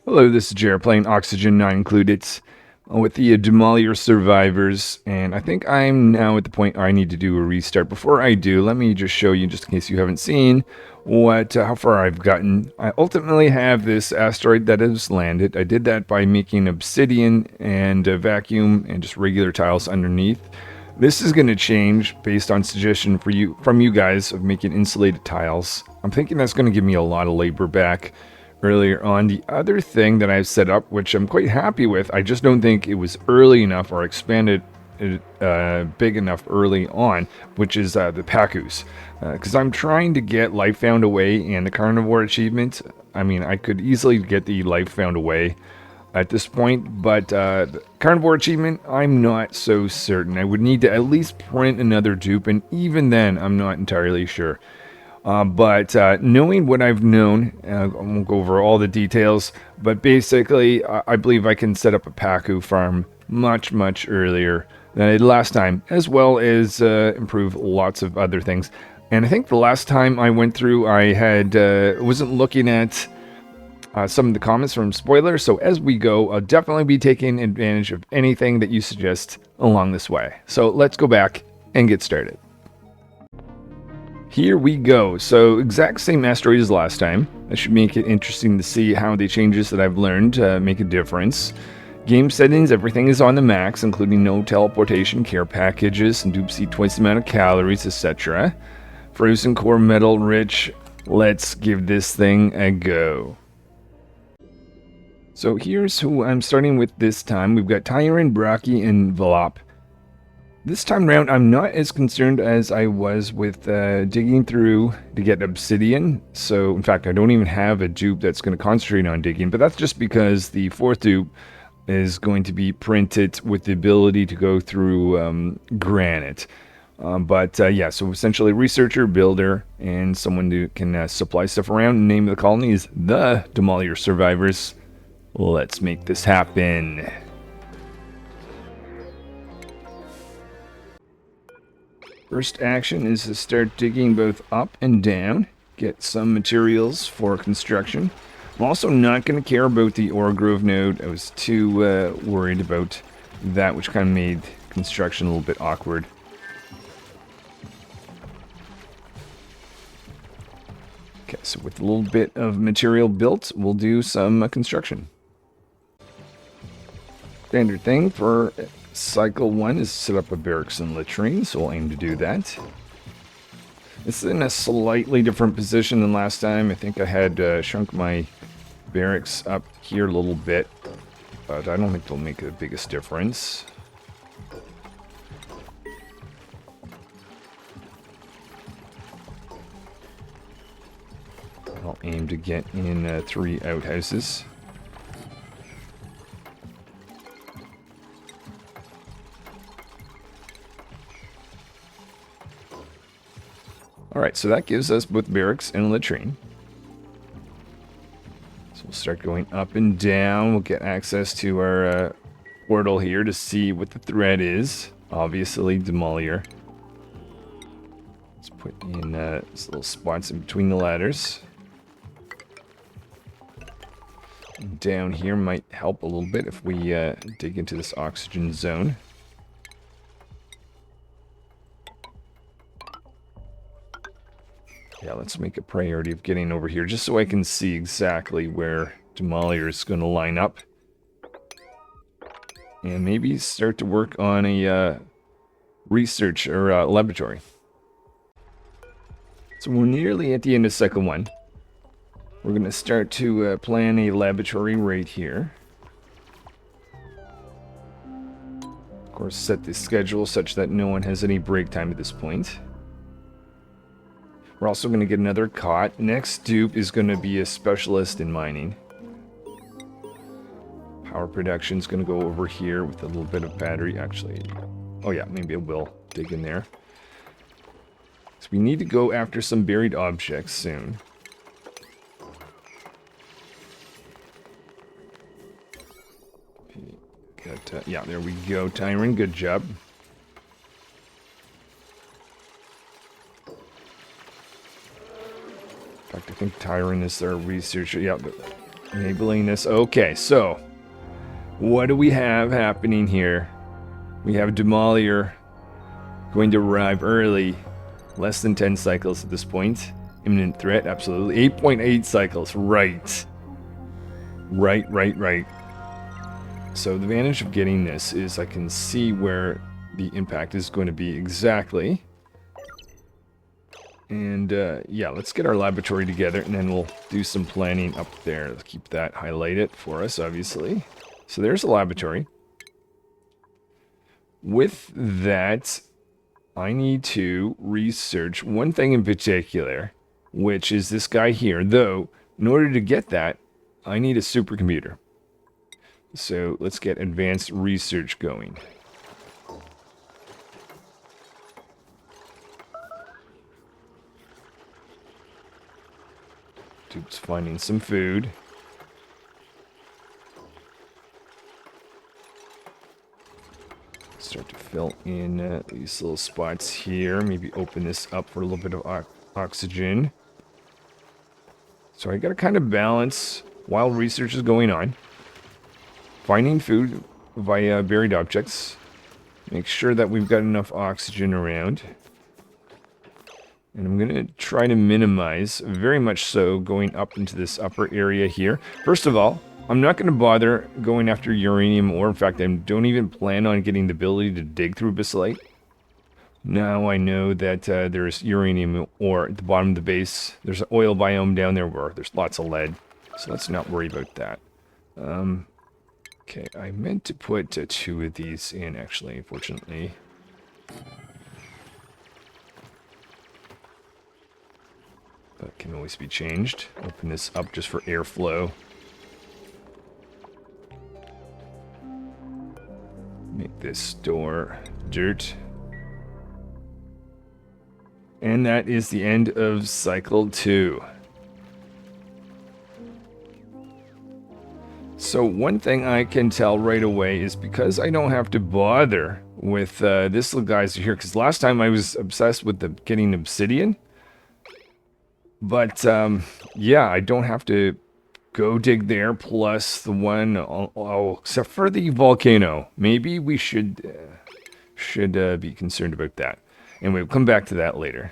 Hello, this is Jared playing Oxygen Not Included with the Demolior survivors, and I think I'm now at the point where I need to do a restart. Before I do, let me just show you, just in case you haven't seen, how far I've gotten. I ultimately have this asteroid that has landed. I did that by making obsidian and a vacuum and just regular tiles underneath. This is going to change based on suggestion from you guys of making insulated tiles. I'm thinking that's going to give me a lot of labor back earlier on. The other thing that I've set up, which I'm quite happy with, I just don't think it was early enough or expanded big enough early on, which is the Pacus. Because I'm trying to get Life Found Away and the Carnivore achievement. I mean, I could easily get the Life Found Away at this point, but the Carnivore achievement, I'm not so certain. I would need to at least print another dupe, and even then, I'm not entirely sure. But knowing what I've known, I won't go over all the details, but basically, I believe I can set up a Pacu farm much, much earlier than I did last time, as well as improve lots of other things. And I think the last time I went through, I had wasn't looking at some of the comments from spoilers, so as we go, I'll definitely be taking advantage of anything that you suggest along this way. So let's go back and get started. Here we go. So exact same asteroid as last time. That should make it interesting to see how the changes that I've learned make a difference. Game settings, everything is on the max, including no teleportation, care packages, and dupes eat twice the amount of calories, etc. Frozen core metal rich. Let's give this thing a go. So here's who I'm starting with this time. We've got Tyron, Braki, and Velop. This time around, I'm not as concerned as I was with digging through to get obsidian. So, in fact, I don't even have a dupe that's going to concentrate on digging. But that's just because the fourth dupe is going to be printed with the ability to go through granite. Yeah, so essentially researcher, builder, and someone who can supply stuff around. The name of the colony is the Demolior Survivors. Let's make this happen. First action is to start digging both up and down, get some materials for construction. I'm also not going to care about the ore grove node. I was too worried about that, which kind of made construction a little bit awkward. Okay, so with a little bit of material built, we'll do some construction. Standard thing for cycle 1 is set up a barracks and latrine, so we'll aim to do that. It's in a slightly different position than last time. I think I had shrunk my barracks up here a little bit, but I don't think they'll make the biggest difference. I'll aim to get in 3 outhouses. Alright, so that gives us both barracks and a latrine. So we'll start going up and down. We'll get access to our portal here to see what the threat is. Obviously, Demolior. Let's put in these little spots in between the ladders. Down here might help a little bit if we dig into this oxygen zone. Yeah, let's make a priority of getting over here, just so I can see exactly where Demolior is going to line up. And maybe start to work on a research or laboratory. So we're nearly at the end of cycle 1. We're going to start to plan a laboratory right here. Of course, set the schedule such that no one has any break time at this point. We're also going to get another cot. Next dupe is going to be a specialist in mining. Power production is going to go over here with a little bit of battery. Actually, oh yeah, maybe I will dig in there. So we need to go after some buried objects soon. Yeah, there we go, Tyron. Good job. In fact, I think Tyron is our researcher. Yeah, Enabling this. Okay, so what do we have happening here? We have Demolior going to arrive early. Less than 10 cycles at this point. Imminent threat, absolutely. 8.8 cycles, right. Right. So the advantage of getting this is I can see where the impact is going to be exactly. And yeah, let's get our laboratory together and then we'll do some planning up there. Let's keep that highlighted for us, obviously. So there's a laboratory. With that, I need to research one thing in particular, which is this guy here. Though, in order to get that, I need a supercomputer. So let's get advanced research going. Dude's finding some food. Start to fill in these little spots here. Maybe open this up for a little bit of oxygen. So I gotta kind of balance while research is going on. Finding food via buried objects. Make sure that we've got enough oxygen around. And I'm going to try to minimize, very much so, going up into this upper area here. First of all, I'm not going to bother going after uranium ore. In fact, I don't even plan on getting the ability to dig through abyssite. Now I know that there's uranium ore at the bottom of the base. There's an oil biome down there where there's lots of lead. So let's not worry about that. Okay, I meant to put 2 of these in, actually, unfortunately. That can always be changed. Open this up just for airflow. Make this store dirt. And that is the end of cycle 2. So one thing I can tell right away is because I don't have to bother with this little guy's here, because last time I was obsessed with getting obsidian. But, yeah, I don't have to go dig there, plus the one, except for the volcano. Maybe we should be concerned about that. And we'll come back to that later.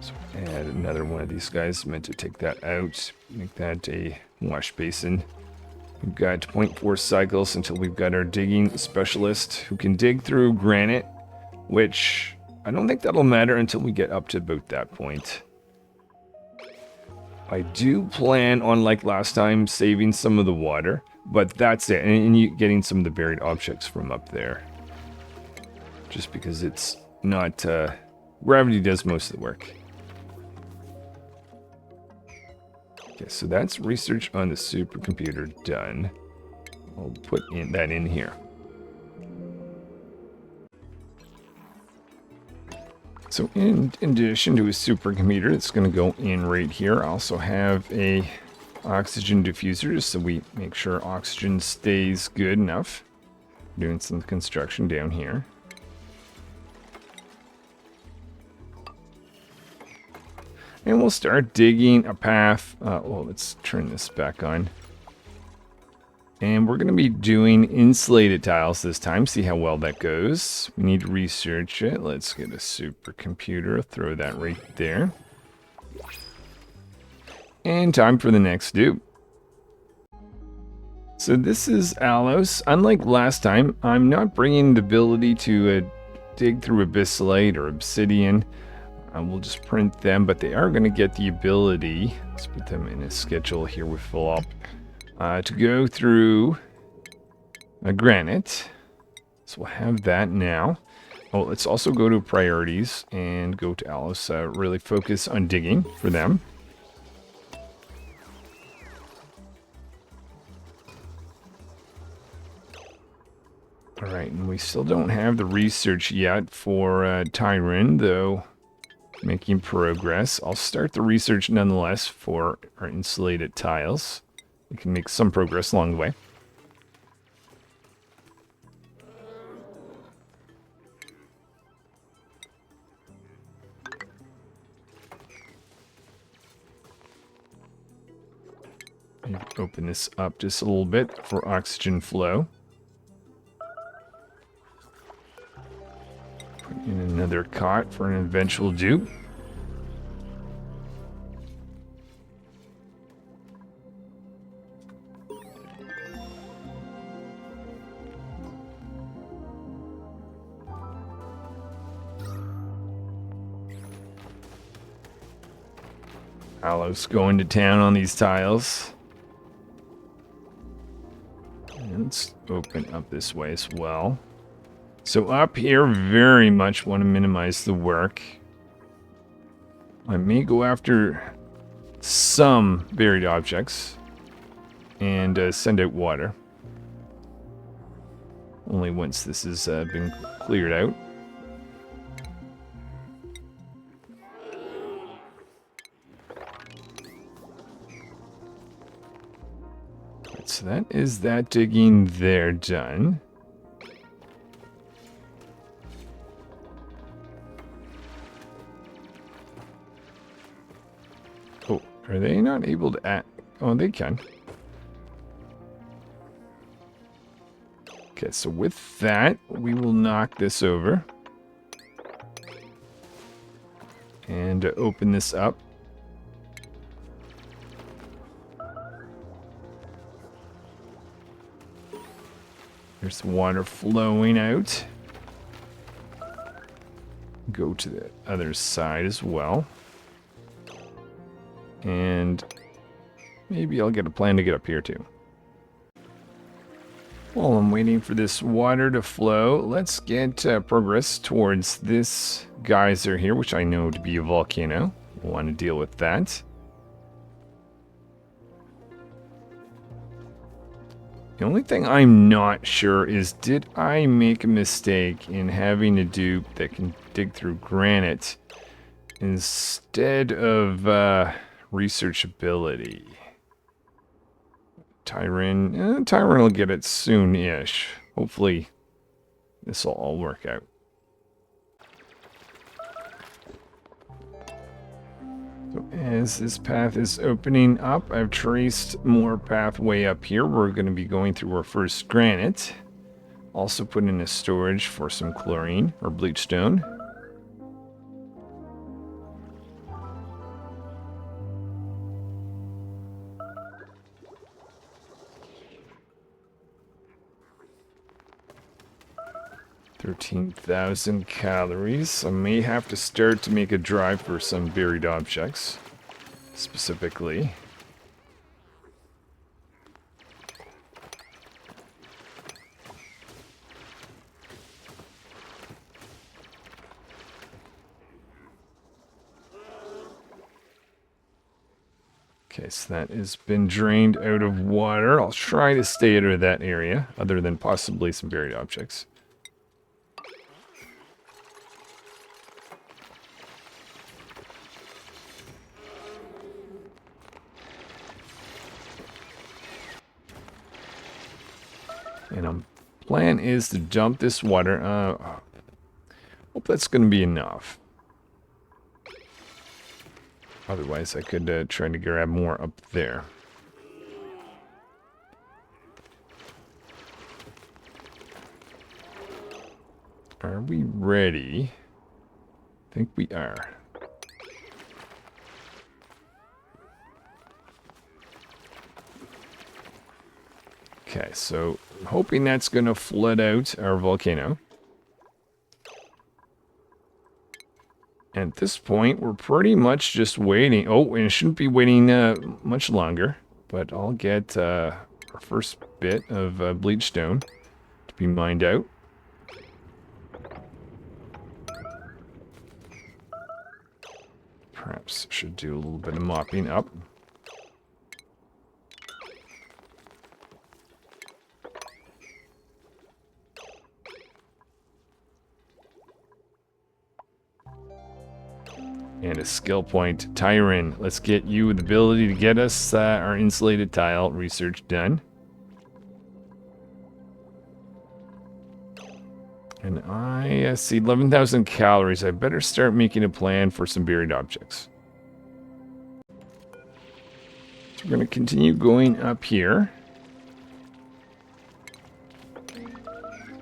So add another one of these guys. Meant to take that out, make that a wash basin. We've got 0.4 cycles until we've got our digging specialist who can dig through granite, which I don't think that'll matter until we get up to about that point. I do plan on, like last time, saving some of the water, but that's it. And you getting some of the buried objects from up there. Just because it's not, gravity does most of the work. Okay, so that's research on the supercomputer done. I'll put that in here. So in addition to a supercomputer, it's going to go in right here. I also have a oxygen diffuser, just so we make sure oxygen stays good enough. Doing some construction down here. And we'll start digging a path. Well, let's turn this back on. And we're going to be doing insulated tiles this time. See how well that goes. We need to research it. Let's get a supercomputer. Throw that right there. And time for the next dupe. So this is Alos. Unlike last time, I'm not bringing the ability to dig through abyssite or obsidian. We'll just print them, but they are going to get the ability, let's put them in a schedule here with Philip, to go through a granite. So we'll have that now. Oh, let's also go to priorities and go to Alice, really focus on digging for them. All right, and we still don't have the research yet for Tyron, though. Making progress. I'll start the research nonetheless for our insulated tiles. We can make some progress along the way. Maybe open this up just a little bit for oxygen flow. Put in another cot for an eventual dupe. Alo's going to town on these tiles. And let's open up this way as well. So up here, very much want to minimize the work. I may go after some buried objects and send out water. Only once this has been cleared out. So that is that digging there done. Oh, are they not able to add? Oh, they can. Okay, so with that, we will knock this over. And open this up. There's water flowing out. Go to the other side as well. And maybe I'll get a plan to get up here too. While I'm waiting for this water to flow, let's get progress towards this geyser here, which I know to be a volcano. We'll want to deal with that. The only thing I'm not sure is, did I make a mistake in having a dupe that can dig through granite instead of researchability? Tyron will get it soon-ish. Hopefully this will all work out. So as this path is opening up, I've traced more pathway up here. We're going to be going through our first granite. Also put in a storage for some chlorine or bleach stone. $13,000 calories. I may have to start to make a drive for some buried objects, specifically. Okay, so that has been drained out of water. I'll try to stay out of that area, other than possibly some buried objects. And plan is to dump this water. Hope that's going to be enough. Otherwise, I could try to grab more up there. Are we ready? I think we are. Okay, so I'm hoping that's going to flood out our volcano. And at this point, we're pretty much just waiting. Oh, and it shouldn't be waiting much longer. But I'll get our first bit of bleach stone to be mined out. Perhaps should do a little bit of mopping up. And a skill point. Tyron, let's get you the ability to get us our insulated tile research done. And I see 11,000 calories. I better start making a plan for some buried objects. We're going to continue going up here.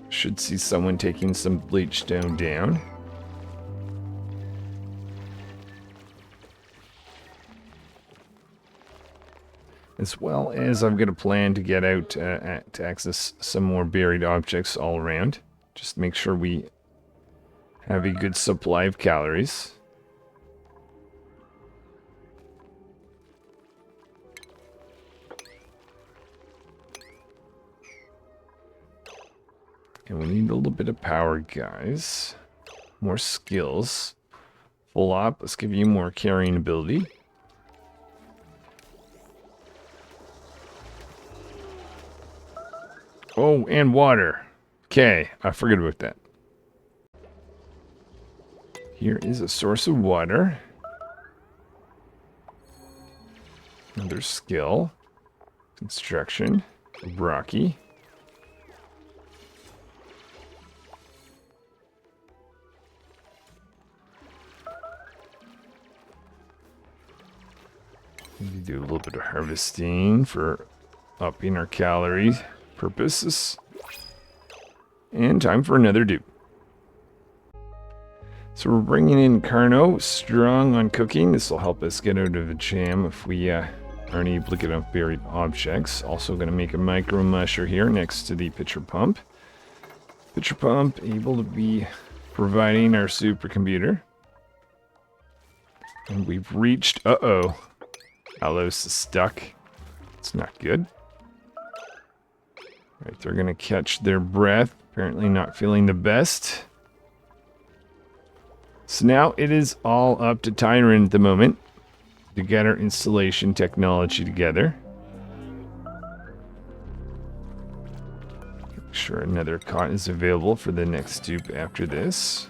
Should see someone taking some bleach stone down. As well as I've got a plan to get out to access some more buried objects all around. Just make sure we have a good supply of calories. And we need a little bit of power, guys. More skills. Full up. Let's give you more carrying ability. Oh, and water. Okay, I forgot about that. Here is a source of water. Another skill. Construction. Rocky. Need to do a little bit of harvesting for upping our calorie purposes. And time for another dupe. So we're bringing in Carno, strong on cooking. This will help us get out of a jam if we aren't able to get enough buried objects. Also going to make a micro musher here next to the pitcher pump. Pitcher pump able to be providing our supercomputer. And we've reached, Alos is stuck. It's not good. Right, they're going to catch their breath. Apparently not feeling the best. So now it is all up to Tyrant at the moment to get our installation technology together. Make sure another cot is available for the next dupe after this.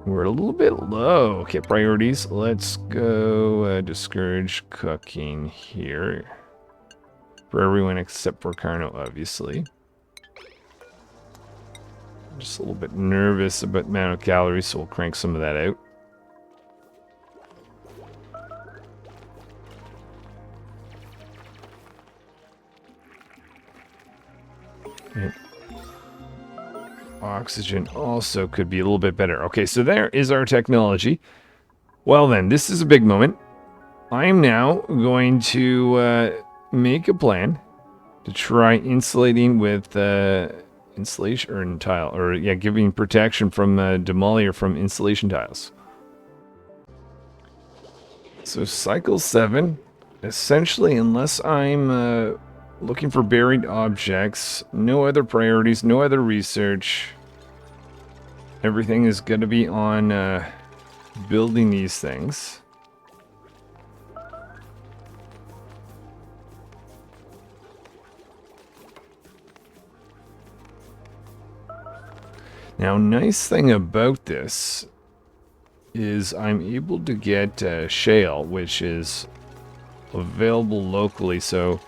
We're a little bit low. Okay, priorities. Let's go discourage cooking here. For everyone except for Carno, obviously. Just a little bit nervous about the amount of calories, so we'll crank some of that out. And oxygen also could be a little bit better. Okay, so there is our technology. Well then, this is a big moment. I am now going to make a plan to try insulating with insulation or tile, or yeah, giving protection from Demolior from insulation tiles. So cycle 7, essentially, unless I'm looking for buried objects, no other priorities, no other research. Everything is going to be on building these things. Now, nice thing about this is I'm able to get shale, which is available locally, so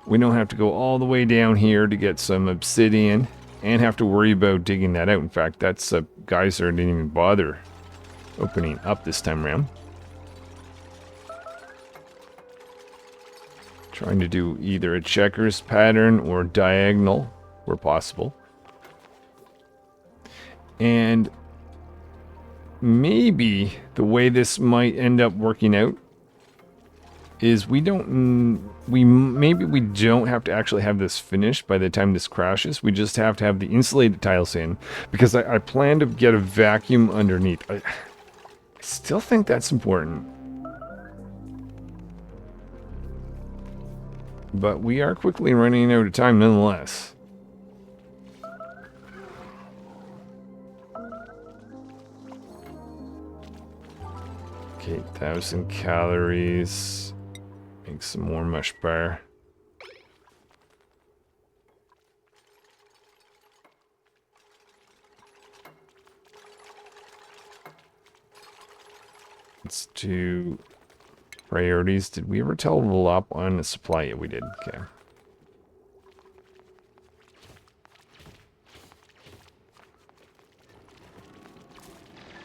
we don't have to go all the way down here to get some obsidian and have to worry about digging that out. In fact, that's a geyser didn't even bother opening up this time around. Trying to do either a checkers pattern or diagonal where possible. And maybe the way this might end up working out is maybe we don't have to actually have this finished by the time this crashes. We just have to have the insulated tiles in, because I plan to get a vacuum underneath. I still think that's important. But we are quickly running out of time nonetheless. Okay, 1,000 calories. Make some more mush bar. Let's do priorities. Did we ever level up on the supply? Yeah, we did. Okay.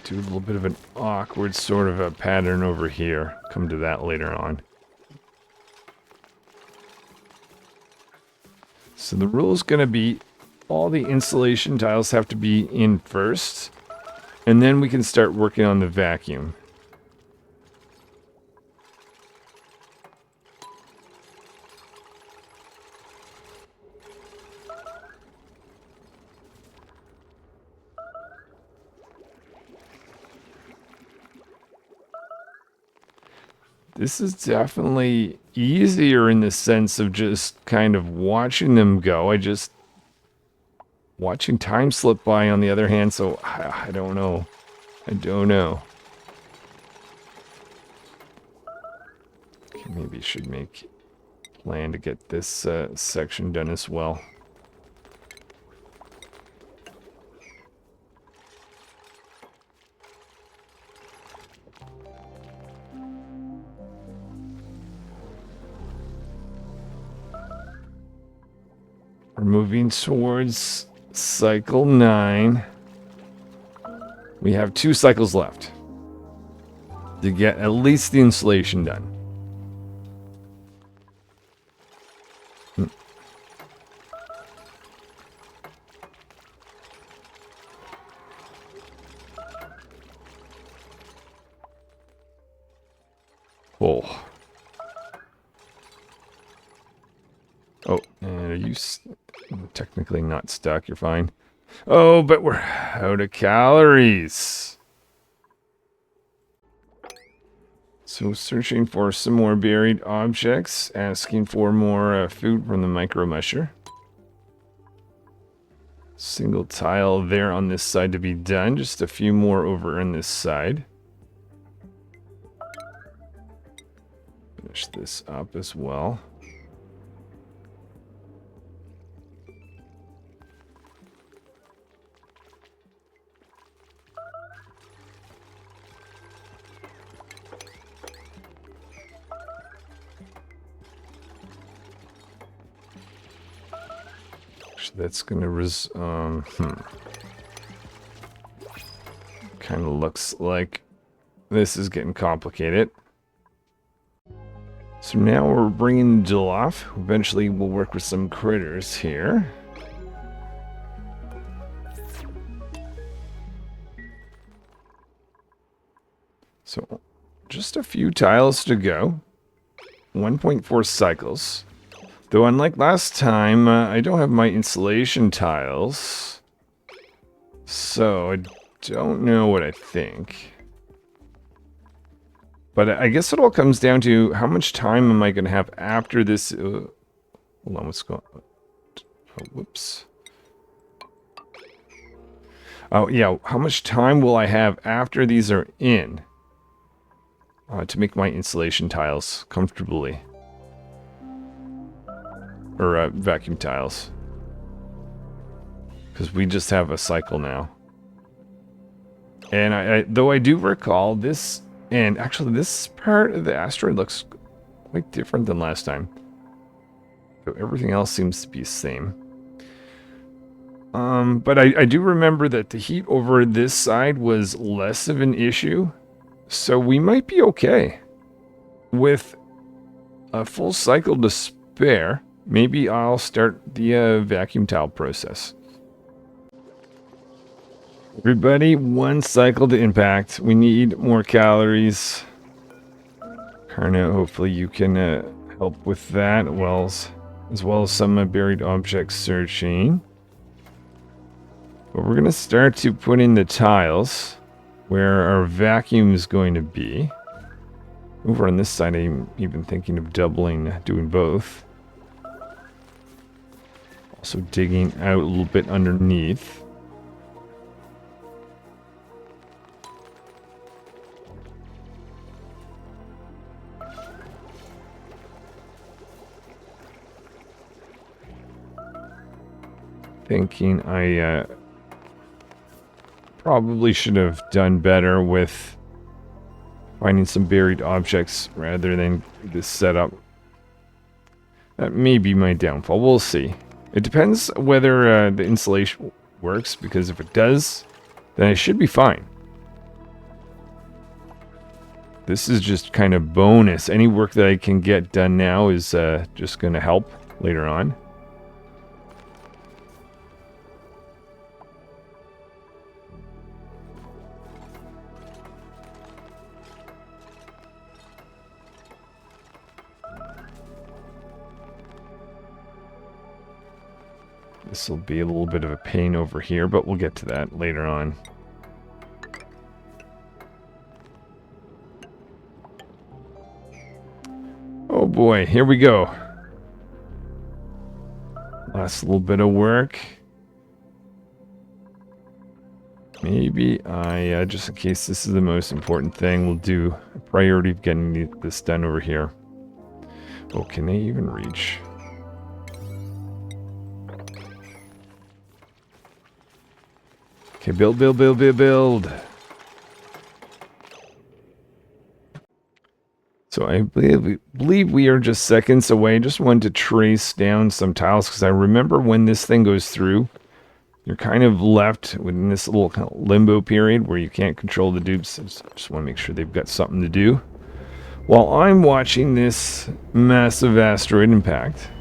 do a little bit of an awkward sort of a pattern over here. Come to that later on. So the rule is going to be all the insulation tiles have to be in first, and then we can start working on the vacuum. This is definitely easier in the sense of just kind of watching them go. Watching time slip by on the other hand, so I don't know. I don't know. Okay, maybe I should make a plan to get this section done as well. We're moving towards cycle 9. We have 2 cycles left to get at least the insulation done. Oh. Oh, and are you technically not stuck? You're fine. Oh, but we're out of calories. So searching for some more buried objects, asking for more food from the micro musher. Single tile there on this side to be done. Just a few more over on this side. Finish this up as well. That's gonna kind of looks like this is getting complicated. So now we're bringing Jill off. Eventually we'll work with some critters here. So just a few tiles to go. 1.4 cycles. Though unlike last time, I don't have my insulation tiles. So I don't know what I think. But I guess it all comes down to how much time am I going to have after this... hold on, what's going on? Oh, whoops. Oh, yeah, how much time will I have after these are in to make my insulation tiles comfortably? Or vacuum tiles. Because we just have a cycle now. And though I do recall this... And actually, this part of the asteroid looks quite different than last time. So everything else seems to be the same. But I do remember that the heat over this side was less of an issue. So we might be okay. With a full cycle to spare, maybe I'll start the vacuum tile process. Everybody, 1 cycle to impact. We need more calories. Karna, hopefully you can help with that, as well as some buried object searching. But we're going to start to put in the tiles where our vacuum is going to be. Over on this side, I'm even thinking of doing both. Also digging out a little bit underneath. Thinking I probably should have done better with finding some buried objects rather than this setup. That may be my downfall. We'll see. It depends whether the insulation works, because if it does, then I should be fine. this is just kind of bonus. Any work that I can get done now is just going to help later on. This will be a little bit of a pain over here, but we'll get to that later on. Oh boy, here we go. Last little bit of work. Maybe just in case this is the most important thing, we'll do a priority of getting this done over here. Oh, can they even reach? Okay, build, build, build, build, build. So I believe we are just seconds away. Just wanted to trace down some tiles because I remember when this thing goes through, you're kind of left within this little kind of limbo period where you can't control the dupes. I just want to make sure they've got something to do. While I'm watching this massive asteroid impact.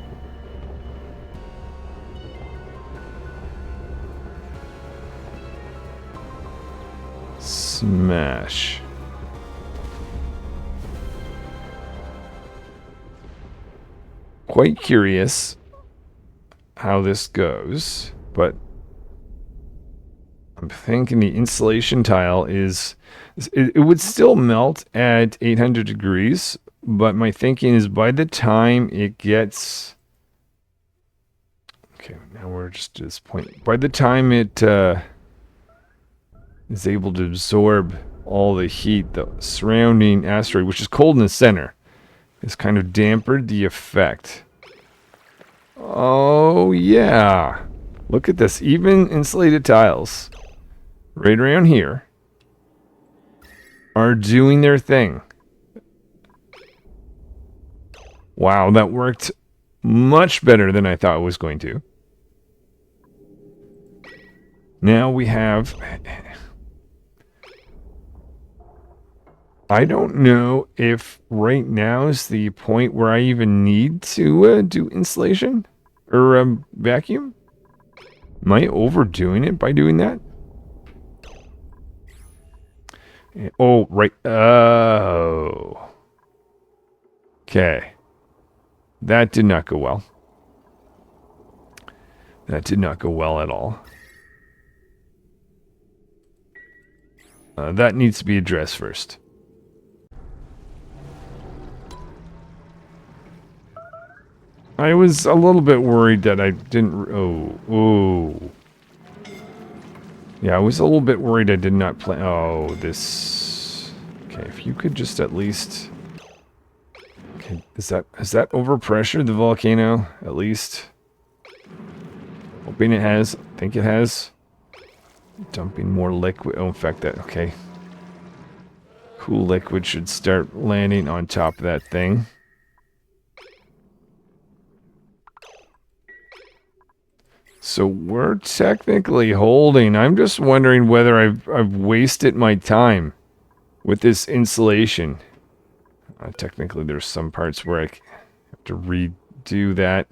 Smash. Quite curious how this goes, but I'm thinking the insulation tile is... It would still melt at 800 degrees, but my thinking is by the time it gets... Okay, now we're just at this point. By the time it... is able to absorb all the heat, the surrounding asteroid, which is cold in the center, has kind of dampened the effect. Oh, yeah. Look at this. Even insulated tiles right around here are doing their thing. Wow, that worked much better than I thought it was going to. Now we have... I don't know if right now is the point where I even need to do insulation or vacuum. Am I overdoing it by doing that? Oh, right. Oh. Okay. That did not go well. That did not go well at all. That needs to be addressed first. I was a little bit worried that I didn't... Oh. Yeah, I was a little bit worried I did not play... Oh, this... Okay, if you could just at least... Okay, has that overpressured the volcano? At least? Hoping it has. I think it has. Dumping more liquid. Oh, in fact, that... Okay. Cool liquid should start landing on top of that thing. So we're technically holding. I'm just wondering whether I've wasted my time with this insulation. Technically, there's some parts where I have to redo that.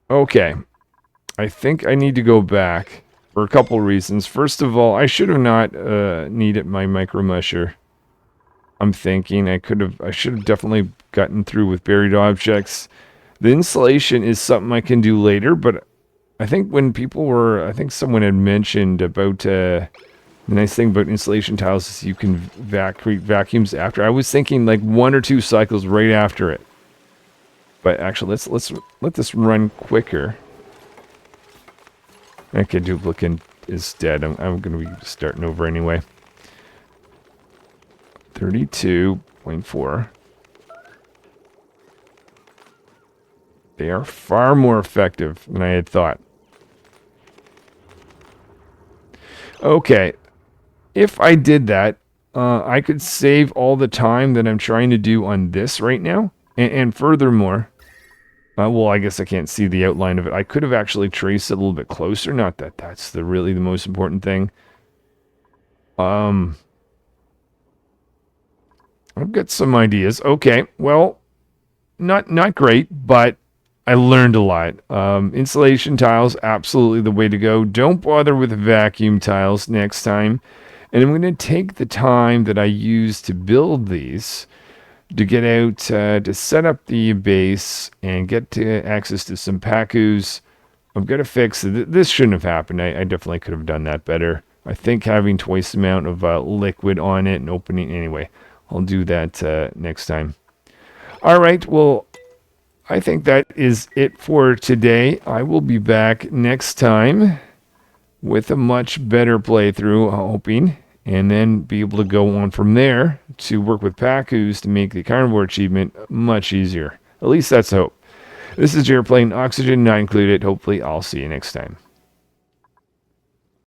Okay. I think I need to go back for a couple reasons. First of all, I should have not needed my micro musher. I'm thinking I should have definitely gotten through with buried objects. The insulation is something I can do later, but I think when people were... I think someone had mentioned about... the nice thing about insulation tiles is you can create vacuums after. I was thinking like 1 or 2 cycles right after it. But actually, let's let this run quicker. Okay, duplicate is dead. I'm going to be starting over anyway. 32.4. They are far more effective than I had thought. Okay. If I did that, I could save all the time that I'm trying to do on this right now. And furthermore, well, I guess I can't see the outline of it. I could have actually traced it a little bit closer. Not that that's really the most important thing. Um, I've got some ideas. Okay, well, not great, but I learned a lot. Insulation tiles, absolutely the way to go. Don't bother with vacuum tiles next time. And I'm going to take the time that I used to build these to get out, to set up the base and get to access to some Pacus. I've got to fix this. Shouldn't have happened. I definitely could have done that better. I think having twice the amount of liquid on it and opening. Anyway, I'll do that next time. All right. Well, I think that is it for today. I will be back next time with a much better playthrough, hoping, and then be able to go on from there to work with Pacus to make the carnivore achievement much easier. At least that's the hope. This is Jared playing Oxygen Not Included. Hopefully, I'll see you next time.